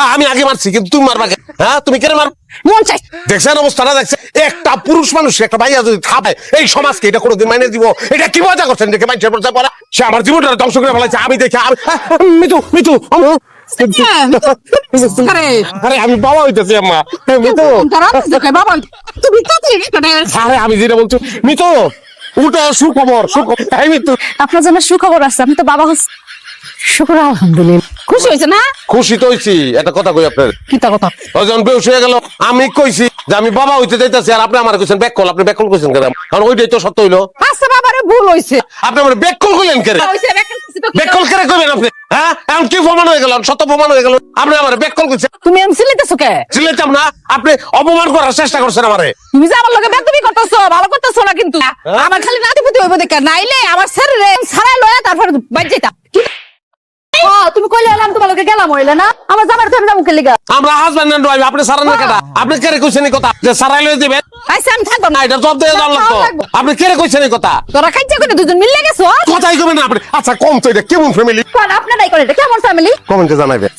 হ্যাঁ আমি আগে মারছি কিন্তু তুমি মারবা কেন? হ্যাঁ তুমি কেন মার মন চাই দেখছেন অবস্থাটা দেখছেন একটা পুরুষ মানুষ একটা ভাইয়া যদি খাবে এই সমাজকে এটা কোনোদিন মাইনে দিব এটা কি মজা করছেন দেখে মানুষের পর্যায়ে পড়া সে আমার জীবনটা ধ্বংস করে ফেলাইছে আমি দেখে মিতু মিতু আরে আমি বাবা হইতেছি আম্মা মিতু বাবা তুমি আরে আমি যেটা বলছি মিতু উঠো সুখবর সুখবর এই মিতু আপনার জন্য সুখবর আছে আপনি তো বাবা হচ্ছেন শুক্র আলহামদুলিল্লাহ খুশি হয়েছে না খুশি তো হইছি একটা কথা কই আপনার কি তা কথা ও যখন বেউস হয়ে গেল আমি কইছি যে আমি বাবা হইতে যাইতাছি আর আপনি আমার কইছেন ব্যাককল আপনি ব্যাককল কইছেন কেন কারণ ওইটাই তো সত্য হইলো আচ্ছা বাবারে ভুল হয়েছে আপনি আমার ব্যাককল কইলেন কেন ব্যাককল কেন কইবেন আপনি হ্যাঁ এখন কি প্রমাণ হয়ে গেল সত্য প্রমাণ হয়ে গেল আপনি আমার ব্যাককল কইছেন তুমি এম সিলেতেছো কে চিল্লাইতাম না আপনি অপমান করার চেষ্টা করছেন আমারে তুমি যে আমার লগে বেদবি করতেছো ভালো করতেছো না কিন্তু আমার খালি নাতিপুতি হইব দেখে নাইলে আমার শরীরে ছাড়াই লয়া তারপর বাইর যাইতা তুমি কইলে এলাম তোমার লগে গেলাম হইলে না আমার জামার ধরে যাবো কে লিগা আমরা হাজবেন্ড এন্ড ওয়াইফ আপনি সারান না কেটা আপনি কেরে কইছেন এই কথা যে সারাই লই দিবেন আইসা আমি থাকবো না না এটা জব দিয়ে দাও লাগতো আপনি কেরে কইছেন এই কথা তোরা খাইছে করে দুজন মিললে গেছো কথাই কইবেন না আপনি আচ্ছা কম তো এটা কেমন ফ্যামিলি কোন আপনারাই করে এটা কেমন ফ্যামিলি কমেন্টে জানাইবেন